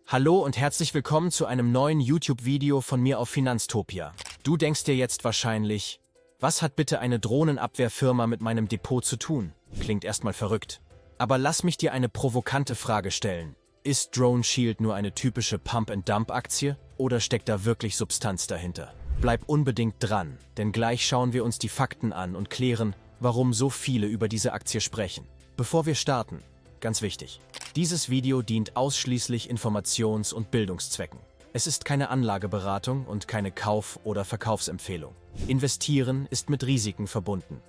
Hallo und herzlich willkommen zu einem neuen YouTube-Video von mir auf Finanztopia. Du denkst dir jetzt wahrscheinlich, was hat bitte eine Drohnenabwehrfirma mit meinem Depot zu tun? Klingt erstmal verrückt. Aber lass mich dir eine provokante Frage stellen. Ist Drone Shield nur eine typische Pump-and-Dump-Aktie oder steckt da wirklich Substanz dahinter? Bleib unbedingt dran, denn gleich schauen wir uns die Fakten an und klären, warum so viele über diese Aktie sprechen. Bevor wir starten, ganz wichtig: Dieses Video dient ausschließlich Informations- und Bildungszwecken. Es ist keine Anlageberatung und keine Kauf- oder Verkaufsempfehlung. Investieren ist mit Risiken verbunden.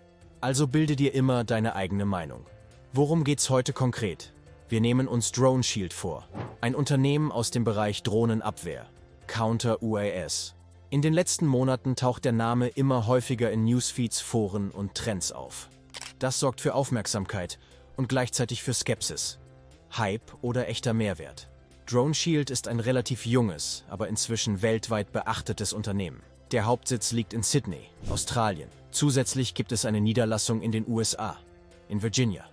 Also bilde dir immer deine eigene Meinung. Worum geht's heute konkret? Wir nehmen uns Drone Shield vor, ein Unternehmen aus dem Bereich Drohnenabwehr, Counter-UAS. In den letzten Monaten taucht der Name immer häufiger in Newsfeeds, Foren und Trends auf. Das sorgt für Aufmerksamkeit und gleichzeitig für Skepsis. Hype oder echter Mehrwert? Drone Shield ist ein relativ junges, aber inzwischen weltweit beachtetes Unternehmen. Der Hauptsitz liegt in Sydney, Australien. Zusätzlich gibt es eine Niederlassung in den USA, in Virginia.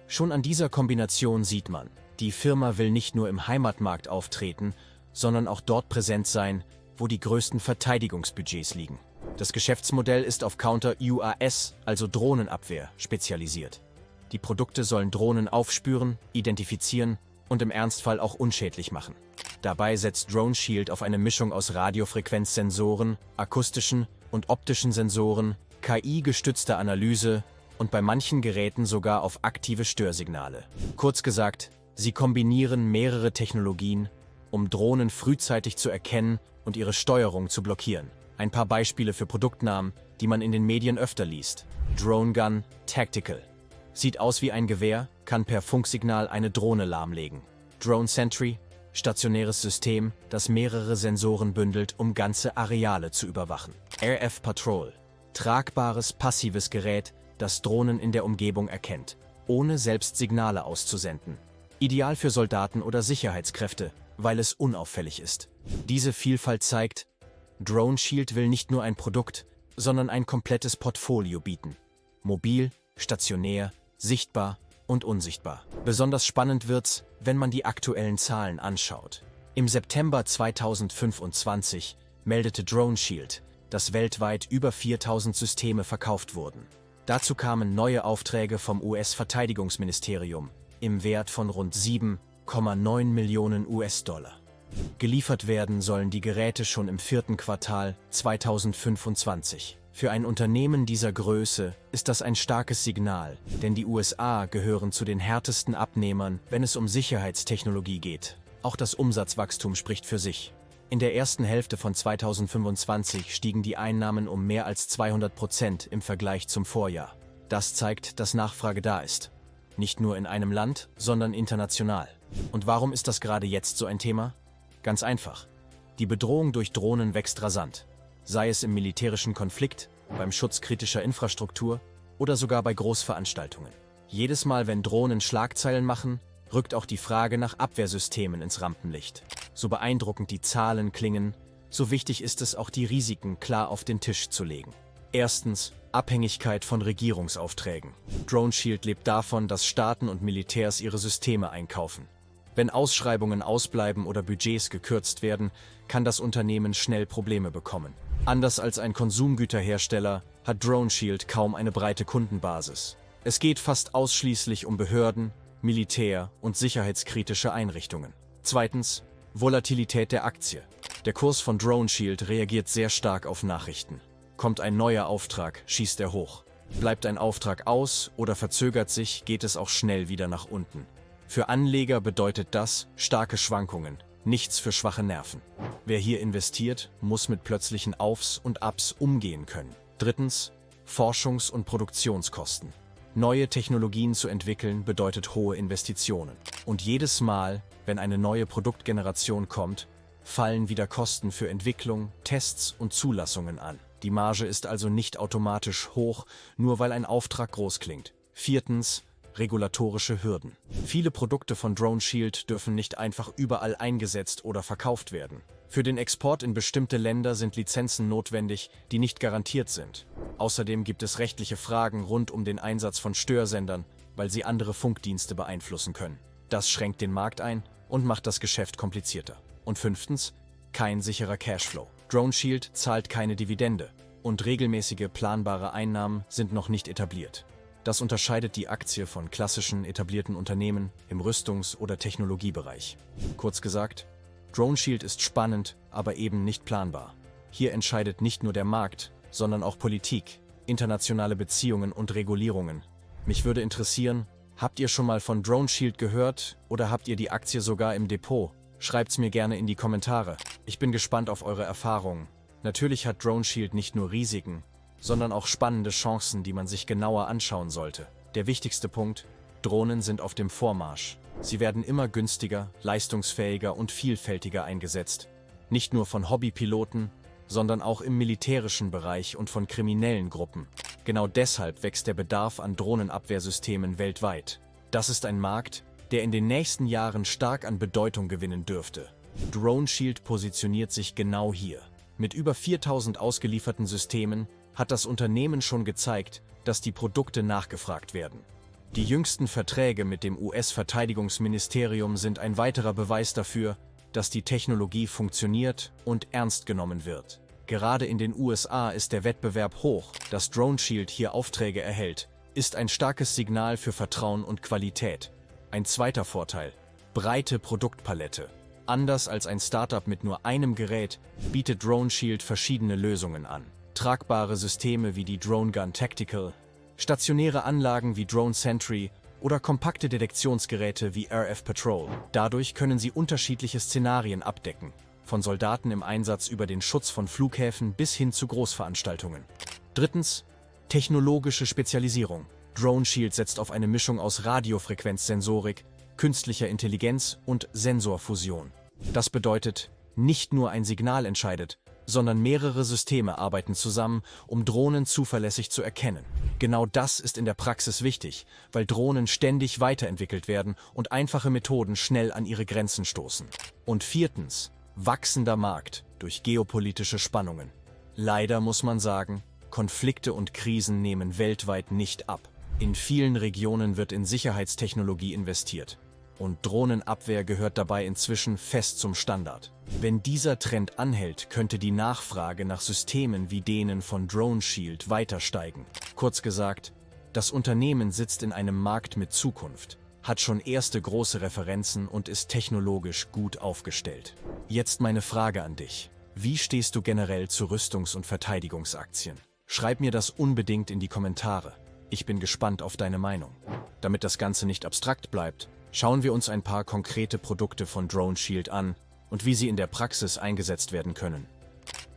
Schon an dieser Kombination sieht man, die Firma will nicht nur im Heimatmarkt auftreten, sondern auch dort präsent sein, wo die größten Verteidigungsbudgets liegen. Das Geschäftsmodell ist auf Counter-UAS, also Drohnenabwehr, spezialisiert. Die Produkte sollen Drohnen aufspüren, identifizieren und im Ernstfall auch unschädlich machen. Dabei setzt Drone Shield auf eine Mischung aus Radiofrequenzsensoren, akustischen und optischen Sensoren, KI-gestützter Analyse und bei manchen Geräten sogar auf aktive Störsignale. Kurz gesagt, sie kombinieren mehrere Technologien, um Drohnen frühzeitig zu erkennen und ihre Steuerung zu blockieren. Ein paar Beispiele für Produktnamen, die man in den Medien öfter liest: Drone Gun Tactical. Sieht aus wie ein Gewehr, kann per Funksignal eine Drohne lahmlegen. Drone Sentry, stationäres System, das mehrere Sensoren bündelt, um ganze Areale zu überwachen. RF Patrol, tragbares, passives Gerät, das Drohnen in der Umgebung erkennt, ohne selbst Signale auszusenden. Ideal für Soldaten oder Sicherheitskräfte, weil es unauffällig ist. Diese Vielfalt zeigt, Drone Shield will nicht nur ein Produkt, sondern ein komplettes Portfolio bieten. Mobil, stationär, sichtbar und unsichtbar. Besonders spannend wird's, wenn man die aktuellen Zahlen anschaut. Im September 2025 meldete Drone Shield, dass weltweit über 4000 Systeme verkauft wurden. Dazu kamen neue Aufträge vom US-Verteidigungsministerium im Wert von rund 7,9 Millionen US-Dollar. Geliefert werden sollen die Geräte schon im 4. Quartal 2025. Für ein Unternehmen dieser Größe ist das ein starkes Signal, denn die USA gehören zu den härtesten Abnehmern, wenn es um Sicherheitstechnologie geht. Auch das Umsatzwachstum spricht für sich. In der ersten Hälfte von 2025 stiegen die Einnahmen um mehr als 200% im Vergleich zum Vorjahr. Das zeigt, dass Nachfrage da ist. Nicht nur in einem Land, sondern international. Und warum ist das gerade jetzt so ein Thema? Ganz einfach. Die Bedrohung durch Drohnen wächst rasant. Sei es im militärischen Konflikt, beim Schutz kritischer Infrastruktur oder sogar bei Großveranstaltungen. Jedes Mal, wenn Drohnen Schlagzeilen machen, rückt auch die Frage nach Abwehrsystemen ins Rampenlicht. So beeindruckend die Zahlen klingen, so wichtig ist es auch, die Risiken klar auf den Tisch zu legen. Erstens, Abhängigkeit von Regierungsaufträgen. Drone Shield lebt davon, dass Staaten und Militärs ihre Systeme einkaufen. Wenn Ausschreibungen ausbleiben oder Budgets gekürzt werden, kann das Unternehmen schnell Probleme bekommen. Anders als ein Konsumgüterhersteller hat Drone Shield kaum eine breite Kundenbasis. Es geht fast ausschließlich um Behörden, Militär und sicherheitskritische Einrichtungen. Zweitens, Volatilität der Aktie. Der Kurs von Drone Shield reagiert sehr stark auf Nachrichten. Kommt ein neuer Auftrag, schießt er hoch. Bleibt ein Auftrag aus oder verzögert sich, geht es auch schnell wieder nach unten. Für Anleger bedeutet das starke Schwankungen, nichts für schwache Nerven. Wer hier investiert, muss mit plötzlichen Aufs und Abs umgehen können. Drittens, Forschungs- und Produktionskosten. Neue Technologien zu entwickeln bedeutet hohe Investitionen. Und jedes Mal, wenn eine neue Produktgeneration kommt, fallen wieder Kosten für Entwicklung, Tests und Zulassungen an. Die Marge ist also nicht automatisch hoch, nur weil ein Auftrag groß klingt. Viertens, regulatorische Hürden. Viele Produkte von Drone Shield dürfen nicht einfach überall eingesetzt oder verkauft werden. Für den Export in bestimmte Länder sind Lizenzen notwendig, die nicht garantiert sind. Außerdem gibt es rechtliche Fragen rund um den Einsatz von Störsendern, weil sie andere Funkdienste beeinflussen können. Das schränkt den Markt ein und macht das Geschäft komplizierter. Und fünftens, kein sicherer Cashflow. Drone Shield zahlt keine Dividende und regelmäßige planbare Einnahmen sind noch nicht etabliert. Das unterscheidet die Aktie von klassischen etablierten Unternehmen im Rüstungs- oder Technologiebereich. Kurz gesagt, Drone Shield ist spannend, aber eben nicht planbar. Hier entscheidet nicht nur der Markt, sondern auch Politik, internationale Beziehungen und Regulierungen. Mich würde interessieren, habt ihr schon mal von Drone Shield gehört oder habt ihr die Aktie sogar im Depot? Schreibt's mir gerne in die Kommentare. Ich bin gespannt auf eure Erfahrungen. Natürlich hat Drone Shield nicht nur Risiken, sondern auch spannende Chancen, die man sich genauer anschauen sollte. Der wichtigste Punkt: Drohnen sind auf dem Vormarsch. Sie werden immer günstiger, leistungsfähiger und vielfältiger eingesetzt. Nicht nur von Hobbypiloten, sondern auch im militärischen Bereich und von kriminellen Gruppen. Genau deshalb wächst der Bedarf an Drohnenabwehrsystemen weltweit. Das ist ein Markt, der in den nächsten Jahren stark an Bedeutung gewinnen dürfte. Drone Shield positioniert sich genau hier. Mit über 4000 ausgelieferten Systemen hat das Unternehmen schon gezeigt, dass die Produkte nachgefragt werden. Die jüngsten Verträge mit dem US-Verteidigungsministerium sind ein weiterer Beweis dafür, dass die Technologie funktioniert und ernst genommen wird. Gerade in den USA ist der Wettbewerb hoch. Dass Drone Shield hier Aufträge erhält, ist ein starkes Signal für Vertrauen und Qualität. Ein zweiter Vorteil: breite Produktpalette. Anders als ein Startup mit nur einem Gerät bietet Drone Shield verschiedene Lösungen an. Tragbare Systeme wie die Drone Gun Tactical, stationäre Anlagen wie Drone Sentry oder kompakte Detektionsgeräte wie RF Patrol. Dadurch können sie unterschiedliche Szenarien abdecken, von Soldaten im Einsatz über den Schutz von Flughäfen bis hin zu Großveranstaltungen. Drittens, technologische Spezialisierung. Drone Shield setzt auf eine Mischung aus Radiofrequenzsensorik, künstlicher Intelligenz und Sensorfusion. Das bedeutet, nicht nur ein Signal entscheidet, sondern mehrere Systeme arbeiten zusammen, um Drohnen zuverlässig zu erkennen. Genau das ist in der Praxis wichtig, weil Drohnen ständig weiterentwickelt werden und einfache Methoden schnell an ihre Grenzen stoßen. Und viertens, wachsender Markt durch geopolitische Spannungen. Leider muss man sagen, Konflikte und Krisen nehmen weltweit nicht ab. In vielen Regionen wird in Sicherheitstechnologie investiert. Und Drohnenabwehr gehört dabei inzwischen fest zum Standard. Wenn dieser Trend anhält, könnte die Nachfrage nach Systemen wie denen von Drone Shield weiter steigen. Kurz gesagt, das Unternehmen sitzt in einem Markt mit Zukunft, hat schon erste große Referenzen und ist technologisch gut aufgestellt. Jetzt meine Frage an dich: Wie stehst du generell zu Rüstungs- und Verteidigungsaktien? Schreib mir das unbedingt in die Kommentare. Ich bin gespannt auf deine Meinung. Damit das Ganze nicht abstrakt bleibt, schauen wir uns ein paar konkrete Produkte von Drone Shield an und wie sie in der Praxis eingesetzt werden können.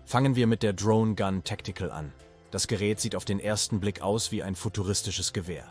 Fangen wir mit der Drone Gun Tactical an. Das Gerät sieht auf den ersten Blick aus wie ein futuristisches Gewehr.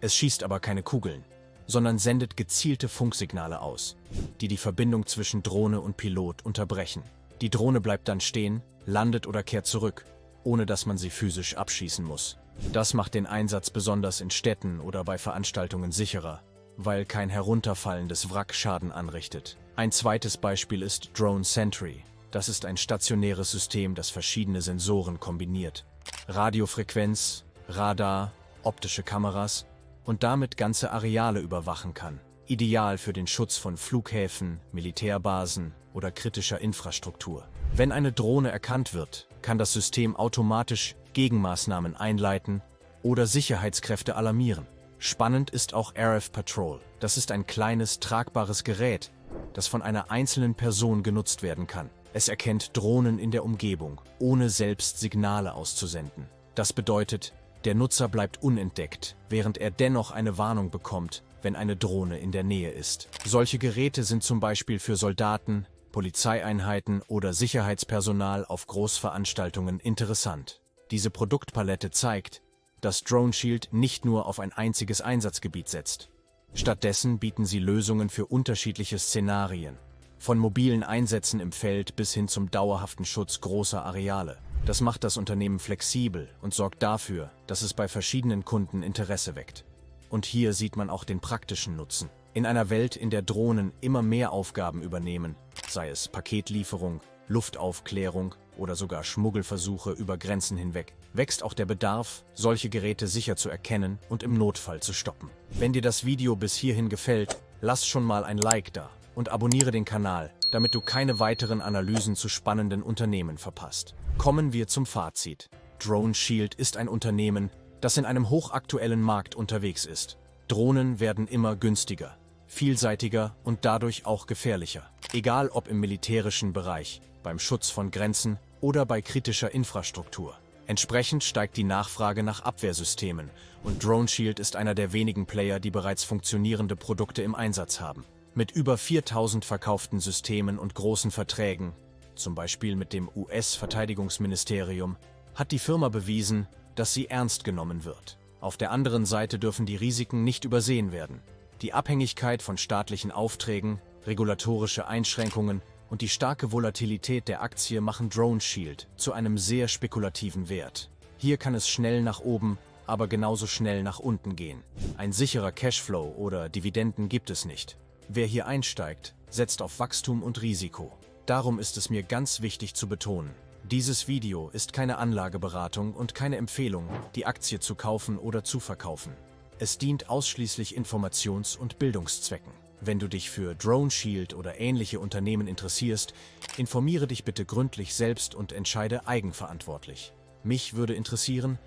Es schießt aber keine Kugeln, sondern sendet gezielte Funksignale aus, die die Verbindung zwischen Drohne und Pilot unterbrechen. Die Drohne bleibt dann stehen, landet oder kehrt zurück, ohne dass man sie physisch abschießen muss. Das macht den Einsatz besonders in Städten oder bei Veranstaltungen sicherer, weil kein herunterfallendes Wrack Schaden anrichtet. Ein zweites Beispiel ist Drone Sentry. Das ist ein stationäres System, das verschiedene Sensoren kombiniert. Radiofrequenz, Radar, optische Kameras und damit ganze Areale überwachen kann. Ideal für den Schutz von Flughäfen, Militärbasen oder kritischer Infrastruktur. Wenn eine Drohne erkannt wird, kann das System automatisch Gegenmaßnahmen einleiten oder Sicherheitskräfte alarmieren. Spannend ist auch RF Patrol. Das ist ein kleines, tragbares Gerät, das von einer einzelnen Person genutzt werden kann. Es erkennt Drohnen in der Umgebung, ohne selbst Signale auszusenden. Das bedeutet, der Nutzer bleibt unentdeckt, während er dennoch eine Warnung bekommt, wenn eine Drohne in der Nähe ist. Solche Geräte sind zum Beispiel für Soldaten, Polizeieinheiten oder Sicherheitspersonal auf Großveranstaltungen interessant. Diese Produktpalette zeigt, dass Drone Shield nicht nur auf ein einziges Einsatzgebiet setzt. Stattdessen bieten sie Lösungen für unterschiedliche Szenarien, von mobilen Einsätzen im Feld bis hin zum dauerhaften Schutz großer Areale. Das macht das Unternehmen flexibel und sorgt dafür, dass es bei verschiedenen Kunden Interesse weckt. Und hier sieht man auch den praktischen Nutzen. In einer Welt, in der Drohnen immer mehr Aufgaben übernehmen, sei es Paketlieferung, Luftaufklärung oder sogar Schmuggelversuche über Grenzen hinweg, wächst auch der Bedarf, solche Geräte sicher zu erkennen und im Notfall zu stoppen. Wenn dir das Video bis hierhin gefällt, lass schon mal ein Like da. und abonniere den Kanal, damit du keine weiteren Analysen zu spannenden Unternehmen verpasst. Kommen wir zum Fazit. Drone Shield ist ein Unternehmen, das in einem hochaktuellen Markt unterwegs ist. Drohnen werden immer günstiger, vielseitiger und dadurch auch gefährlicher. Egal ob im militärischen Bereich, beim Schutz von Grenzen oder bei kritischer Infrastruktur. Entsprechend steigt die Nachfrage nach Abwehrsystemen und Drone Shield ist einer der wenigen Player, die bereits funktionierende Produkte im Einsatz haben. Mit über 4000 verkauften Systemen und großen Verträgen, zum Beispiel mit dem US-Verteidigungsministerium, hat die Firma bewiesen, dass sie ernst genommen wird. Auf der anderen Seite dürfen die Risiken nicht übersehen werden. Die Abhängigkeit von staatlichen Aufträgen, regulatorische Einschränkungen und die starke Volatilität der Aktie machen Drone Shield zu einem sehr spekulativen Wert. Hier kann es schnell nach oben, aber genauso schnell nach unten gehen. Ein sicherer Cashflow oder Dividenden gibt es nicht. Wer hier einsteigt, setzt auf Wachstum und Risiko. Darum ist es mir ganz wichtig zu betonen: Dieses Video ist keine Anlageberatung und keine Empfehlung, die Aktie zu kaufen oder zu verkaufen. Es dient ausschließlich Informations- und Bildungszwecken. Wenn du dich für Drone Shield oder ähnliche Unternehmen interessierst, informiere dich bitte gründlich selbst und entscheide eigenverantwortlich. Mich würde interessieren: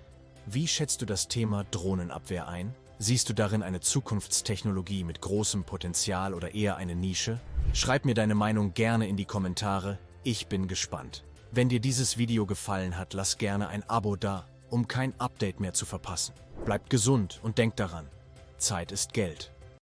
Wie schätzt du das Thema Drohnenabwehr ein? Siehst du darin eine Zukunftstechnologie mit großem Potenzial oder eher eine Nische? Schreib mir deine Meinung gerne in die Kommentare, ich bin gespannt. Wenn dir dieses Video gefallen hat, lass gerne ein Abo da, um kein Update mehr zu verpassen. Bleibt gesund und denkt daran: Zeit ist Geld.